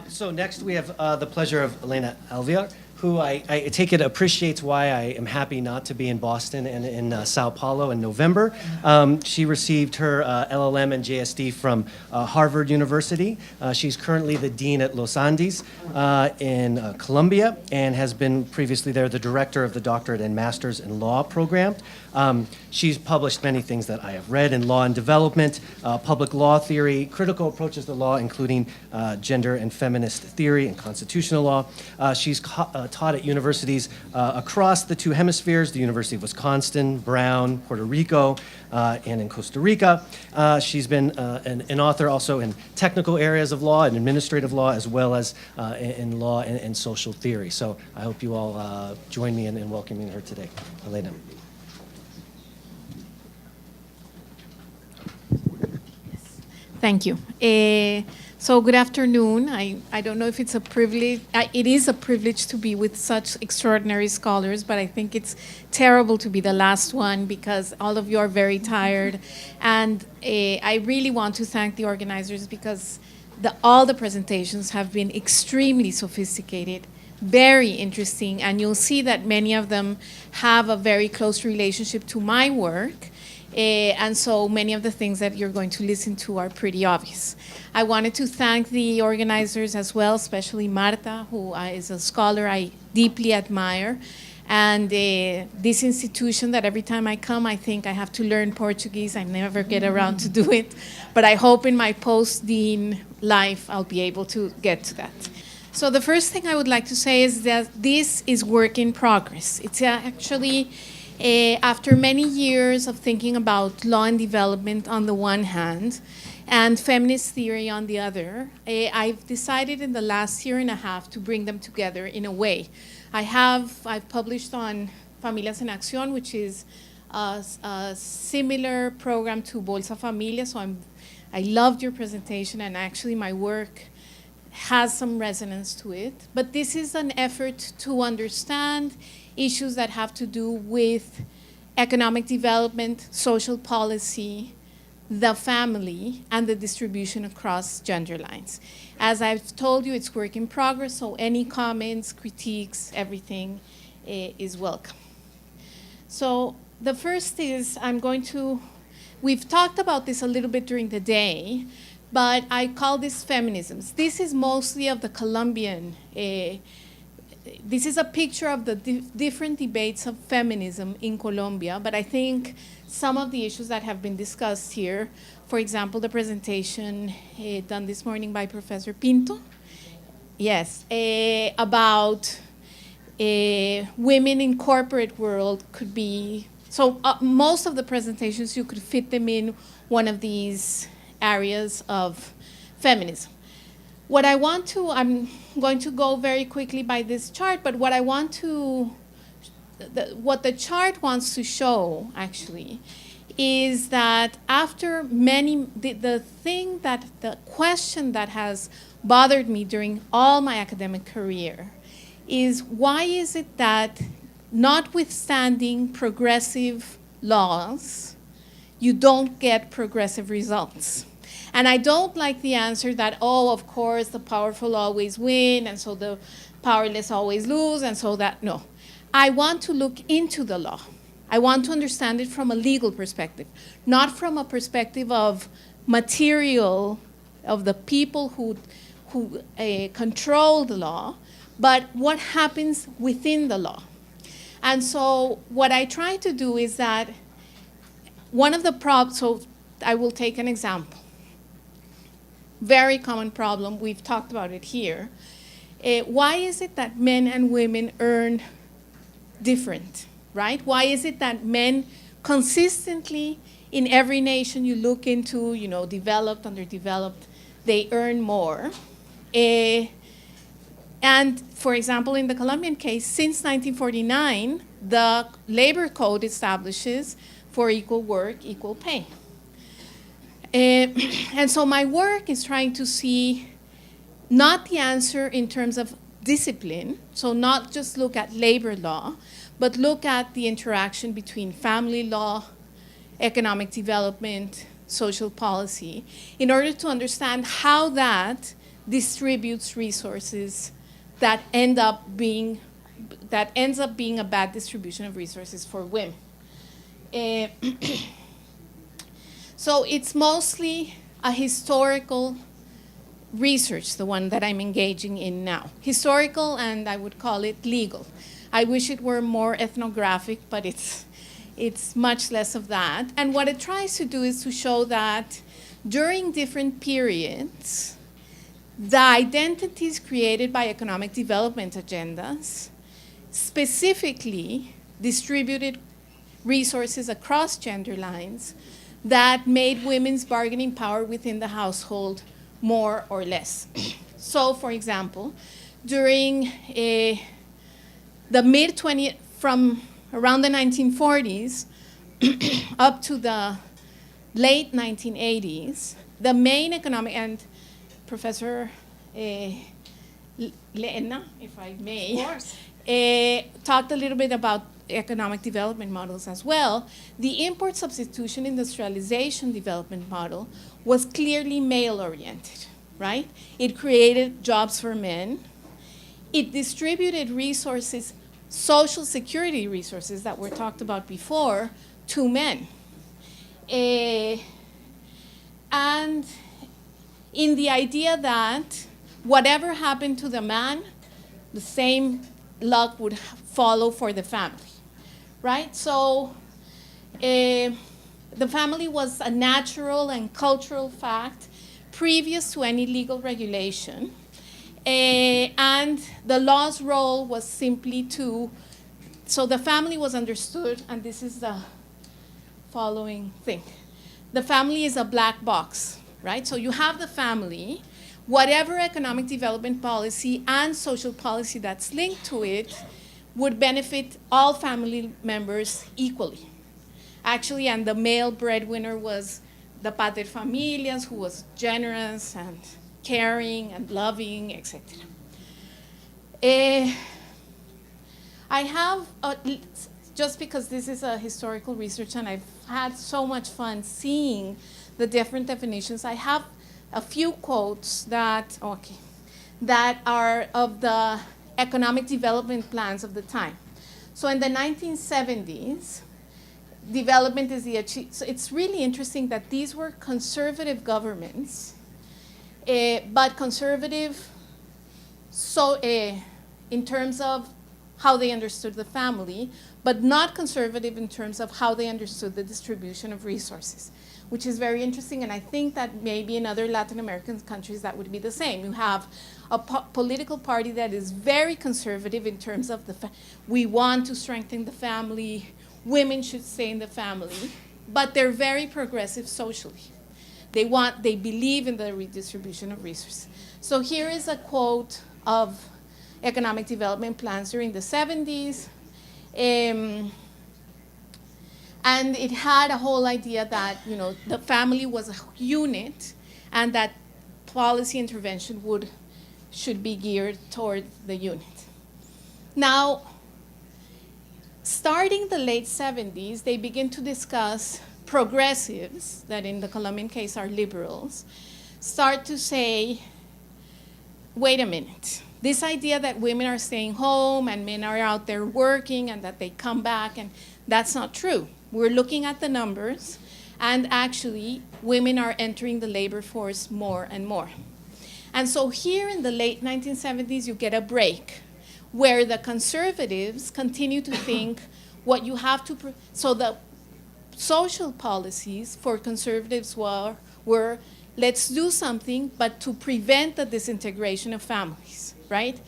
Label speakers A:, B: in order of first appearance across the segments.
A: So next we have the pleasure of Elena Alvear, who I take it appreciates why I am happy not to be in Boston and in Sao Paulo in November. She received her LLM and JSD from Harvard University. She's currently the dean at Los Andes in Colombia and has been previously there the director of the doctorate and master's in law program. She's published many things that I have read in law and development, public law theory, critical approaches to law, including gender and feminist theory and constitutional law. She's taught at universities across the two hemispheres, the University of Wisconsin, Brown, Puerto Rico, and in Costa Rica. She's been an author also in technical areas of law and administrative law, as well as in law and social theory. So I hope you all join me in welcoming her today. Elena.
B: Thank you. So good afternoon. I don't know if it's a privilege. It is a privilege to be with such extraordinary scholars, but I think it's terrible to be the last one because all of you are very tired. And I really want to thank the organizers because all the presentations have been extremely sophisticated, very interesting, and you'll see that many of them have a very close relationship to my work. And so many of the things that you're going to listen to are pretty obvious. I wanted to thank the organizers as well, especially Marta, who is a scholar I deeply admire, and this institution that every time I come, I think I have to learn Portuguese. I never get around to do it, but I hope in my post-dean life I'll be able to get to that. So the first thing I would like to say is that this is work in progress. It's actually after many years of thinking about law and development on the one hand and feminist theory on the other, I've decided in the last year and a half to bring them together in a way. I've published on Familias en Acción, which is a similar program to Bolsa Familia, so I loved your presentation, and actually my work has some resonance to it. But this is an effort to understand issues that have to do with economic development, social policy, the family, and the distribution across gender lines. As I've told you, it's work in progress, so any comments, critiques, everything is welcome. So the first is we've talked about this a little bit during the day, but I call this feminisms. This is mostly of the Colombian this is a picture of the different debates of feminism in Colombia, but I think some of the issues that have been discussed here, for example, the presentation done this morning by Professor Pinto, yes, about women in corporate world could be, so most of the presentations you could fit them in one of these areas of feminism. What I want to, I'm going to go very quickly by this chart, but what I want to, what the chart wants to show, actually, is that after many, the question that has bothered me during all my academic career is why is it that notwithstanding progressive laws, you don't get progressive results? And I don't like the answer that, oh, of course, the powerful always win, and so the powerless always lose, and so that, no. I want to look into the law. I want to understand it from a legal perspective, not from a perspective of material, of the people who control the law, but what happens within the law. And so what I try to do is that one of the problems, so I will take an example. Very common problem, we've talked about it here. Why is it that men and women earn different, right? Why is it that men consistently in every nation you look into, you know, developed, underdeveloped, they earn more? And for example, in the Colombian case, since 1949, the labor code establishes for equal work, equal pay. And so my work is trying to see not the answer in terms of discipline, so not just look at labor law, but look at the interaction between family law, economic development, social policy, in order to understand how that distributes resources that ends up being a bad distribution of resources for women. So it's mostly a historical research, the one that I'm engaging in now. Historical, and I would call it legal. I wish it were more ethnographic, but it's much less of that. And what it tries to do is to show that during different periods, the identities created by economic development agendas specifically distributed resources across gender lines that made women's bargaining power within the household more or less. So, for example, during the mid-20th, from around the 1940s up to the late 1980s, the main economic, and Professor Lena, if I may,
C: Of course.
B: talked a little bit about economic development models as well. The import substitution industrialization development model was clearly male-oriented, right? It created jobs for men. It distributed resources, social security resources that were talked about before, to men. And in the idea that whatever happened to the man, the same luck would follow for the family, right? So the family was a natural and cultural fact previous to any legal regulation. And the law's role was simply so the family was understood, and this is the following thing. The family is a black box, right? So you have the family, whatever economic development policy and social policy that's linked to it would benefit all family members equally. Actually, and the male breadwinner was the paterfamilias, who was generous and caring and loving, etc. I have, just because this is a historical research and I've had so much fun seeing the different definitions, I have a few quotes that are of the economic development plans of the time. So in the 1970s, development is the achievement. So it's really interesting that these were conservative governments, but conservative in terms of how they understood the family, but not conservative in terms of how they understood the distribution of resources, which is very interesting. And I think that maybe in other Latin American countries that would be the same. You have a political party that is very conservative in terms of we want to strengthen the family, women should stay in the family, but they're very progressive socially. They believe in the redistribution of resources. So here is a quote of economic development plans during the 70s. And it had a whole idea that, the family was a unit and that policy intervention should be geared toward the unit. Now, starting the late 70s, they begin to discuss progressives, that in the Colombian case are liberals, start to say, wait a minute. This idea that women are staying home and men are out there working and that they come back, and that's not true. We're looking at the numbers, and actually, women are entering the labor force more and more. And so here in the late 1970s, you get a break where the conservatives continue to think what you have to, so the social policies for conservatives were let's do something, but to prevent the disintegration of families, right?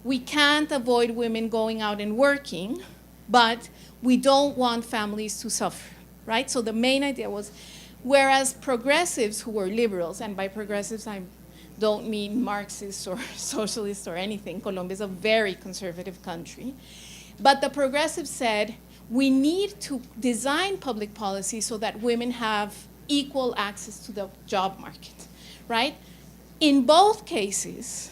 B: We can't avoid women going out and working, but we don't want families to suffer, right? So the main idea was, whereas progressives who were liberals, and by progressives I don't mean Marxists or socialists or anything, Colombia is a very conservative country, but the progressives said, we need to design public policy so that women have equal access to the job market, right? In both cases,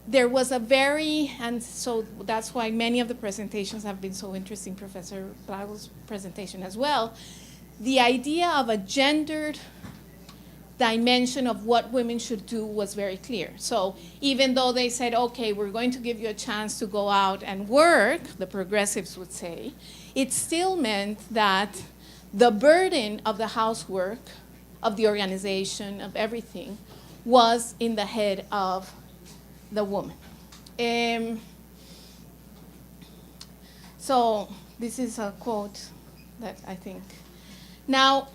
B: there was and so that's why many of the presentations have been so interesting, Professor Blago's presentation as well, the idea of a gendered dimension of what women should do was very clear. So even though they said, okay, we're going to give you a chance to go out and work, the progressives would say, it still meant that the burden of the housework, of the organization, of everything, was in the head of the woman. So this is a quote that I think. Now,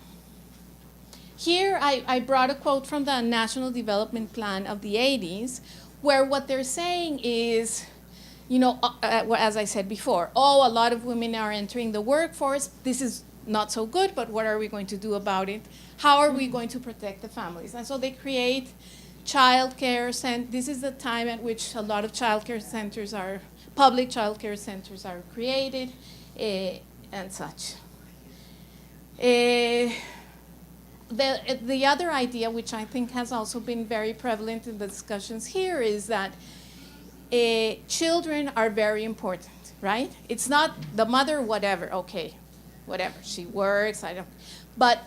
B: here I brought a quote from the National Development Plan of the 80s, where what they're saying is, you know, as I said before, oh, a lot of women are entering the workforce. This is not so good, but what are we going to do about it? How are we going to protect the families? And so they create child care centers. This is the time at which a lot of child care centers are, public child care centers are created, and such. The other idea, which I think has also been very prevalent in the discussions here, is that children are very important, right? It's not the mother, whatever, okay, whatever, she works, I don't, but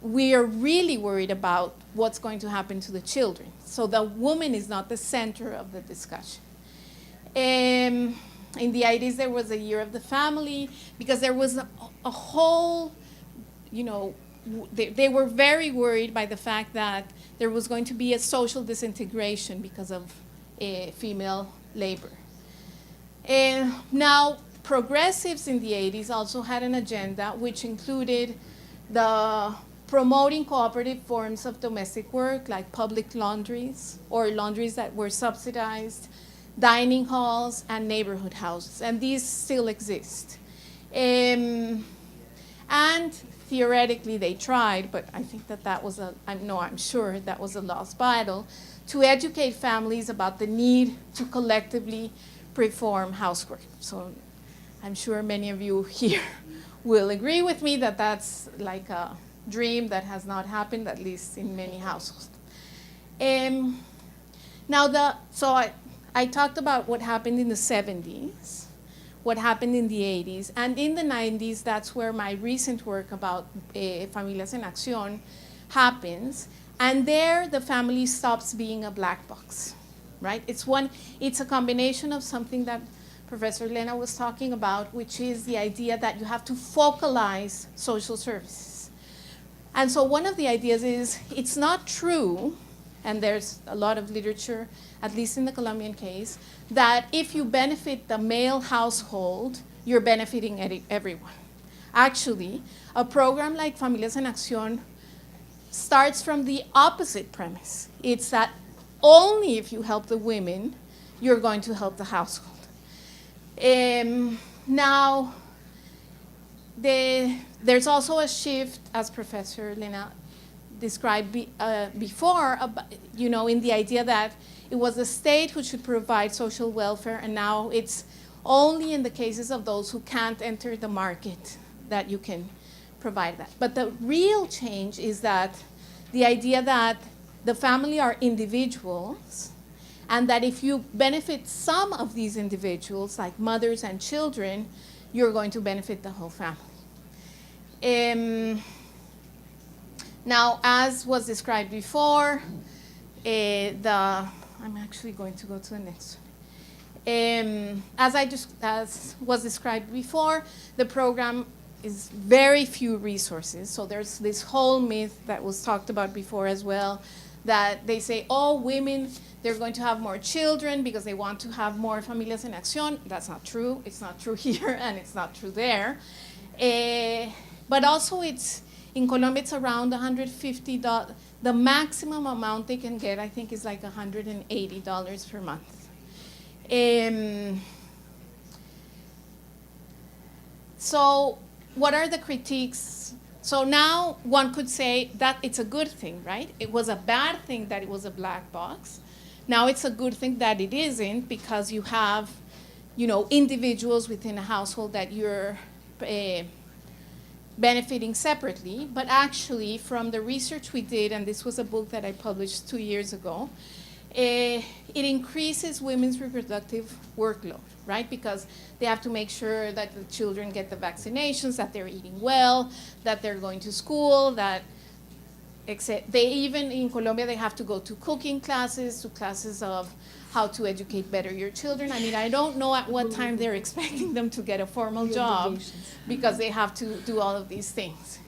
B: we are really worried about what's going to happen to the children. So the woman is not the center of the discussion. In the 80s, there was a year of the family, because there was a whole, you know, they were very worried by the fact that there was going to be a social disintegration because of female labor. Now, progressives in the 80s also had an agenda which included the promoting cooperative forms of domestic work, like public laundries or laundries that were subsidized, dining halls, and neighborhood houses. And these still exist. And theoretically, they tried, but I think that was I'm sure that was a lost battle, to educate families about the need to collectively perform housework. So I'm sure many of you here will agree with me that that's like a dream that has not happened, at least in many households. So I talked about what happened in the 70s, what happened in the 80s, and in the 90s, that's where my recent work about Familias en Acción happens. And there, the family stops being a black box, right? It's a combination of something that Professor Lena was talking about, which is the idea that you have to focalize social services. And so one of the ideas is, it's not true, and there's a lot of literature, at least in the Colombian case, that if you benefit the male household, you're benefiting everyone. Actually, a program like Familias en Acción starts from the opposite premise. It's that only if you help the women, you're going to help the household. Now, there's also a shift, as Professor Lena described before, you know, in the idea that it was the state who should provide social welfare, and now it's only in the cases of those who can't enter the market that you can provide that. But the real change is that the idea that the family are individuals, and that if you benefit some of these individuals, like mothers and children, you're going to benefit the whole family. Now, as was described before, I'm actually going to go to the next one. As was described before, the program is very few resources. So there's this whole myth that was talked about before as well, that they say, oh, women, they're going to have more children because they want to have more Familias en Acción. That's not true. It's not true here, and it's not true there. But also, in Colombia, it's around $150. The maximum amount they can get, I think, is like $180 per month. So what are the critiques? So now one could say that it's a good thing, right? It was a bad thing that it was a black box. Now it's a good thing that it isn't, because you have, you know, individuals within a household that you're benefiting separately. But actually, from the research we did, and this was a book that I published 2 years ago, it increases women's reproductive workload, right? Because they have to make sure that the children get the vaccinations, that they're eating well, that they're going to school, that except they even in Colombia they have to go to cooking classes, to classes of how to educate better your children. I mean, I don't know at what time they're expecting them to get a formal job because they have to do all of these things.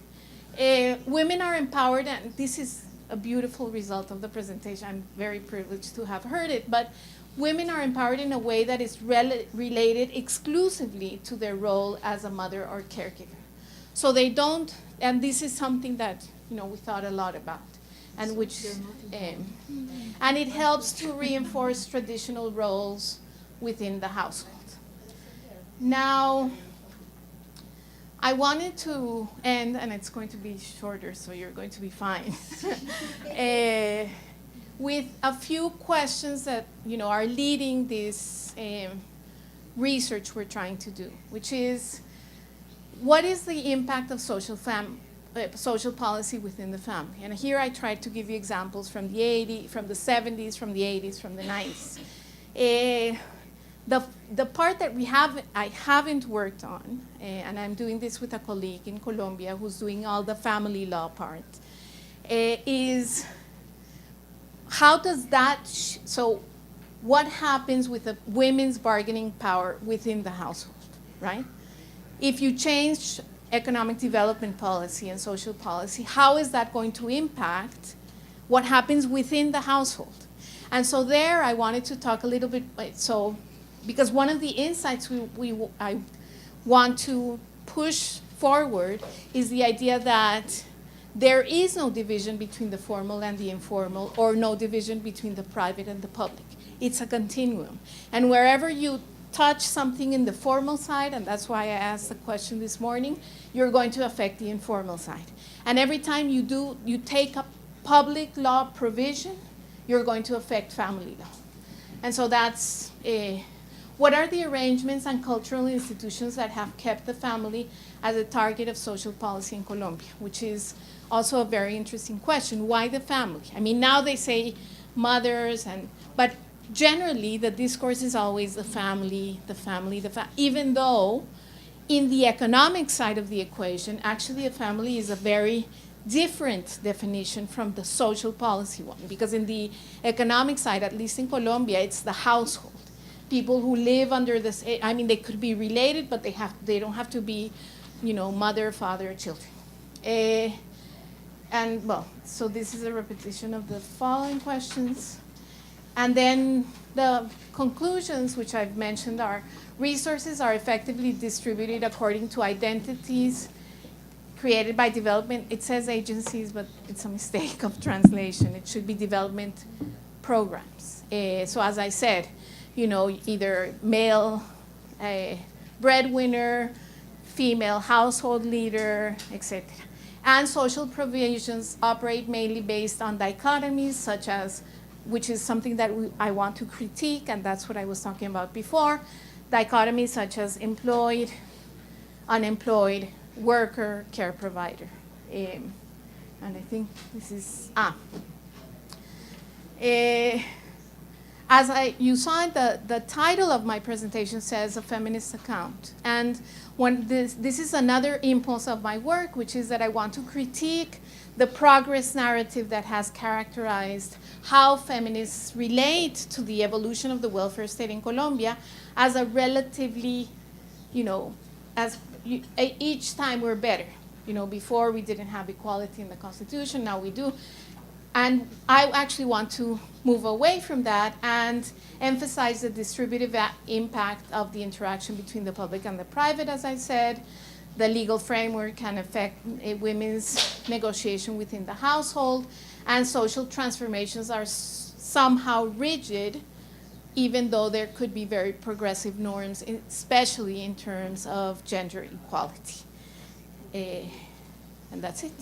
B: Women are empowered, and this is a beautiful result of the presentation. I'm very privileged to have heard it, but women are empowered in a way that is related exclusively to their role as a mother or caregiver. So they don't, and this is something that we thought a lot about, and which, and it helps to reinforce traditional roles within the household. Now, I wanted to end, and it's going to be shorter, so you're going to be fine, with a few questions that are leading this research we're trying to do, which is, what is the impact of social policy within the family? And here I tried to give you examples from the 80s, from the 70s, from the 80s, from the 90s. The part that I haven't worked on, and I'm doing this with a colleague in Colombia who's doing all the family law part, is how does that, so what happens with the women's bargaining power within the household, right? If you change economic development policy and social policy, how is that going to impact what happens within the household? And so there I wanted to talk a little bit, because one of the insights I want to push forward is the idea that there is no division between the formal and the informal, or no division between the private and the public. It's a continuum. And wherever you touch something in the formal side, and that's why I asked the question this morning, you're going to affect the informal side. And every time you take a public law provision, you're going to affect family law. And so that's what are the arrangements and cultural institutions that have kept the family as a target of social policy in Colombia, which is also a very interesting question. Why the family? I mean, now they say mothers, but generally the discourse is always the family, even though in the economic side of the equation, actually a family is a very different definition from the social policy one, because in the economic side, at least in Colombia, it's the household. People who live under this, I mean, they could be related, but they don't have to be, mother, father, children. So this is a repetition of the following questions. And then the conclusions, which I've mentioned, are resources are effectively distributed according to identities created by development. It says agencies, but it's a mistake of translation. It should be development programs. So as I said, either male breadwinner, female household leader, etc. And social provisions operate mainly based on dichotomies, such as, which is something that I want to critique, and that's what I was talking about before, dichotomies such as employed, unemployed, worker, care provider. And I think this is, as you saw, the title of my presentation says A Feminist Account. And when this is another impulse of my work, which is that I want to critique the progress narrative that has characterized how feminists relate to the evolution of the welfare state in Colombia as a relatively, each time we're better. Before we didn't have equality in the Constitution, now we do. And I actually want to move away from that and emphasize the distributive impact of the interaction between the public and the private, as I said. The legal framework can affect women's negotiation within the household, and social transformations are somehow rigid, even though there could be very progressive norms, especially in terms of gender equality. And that's it.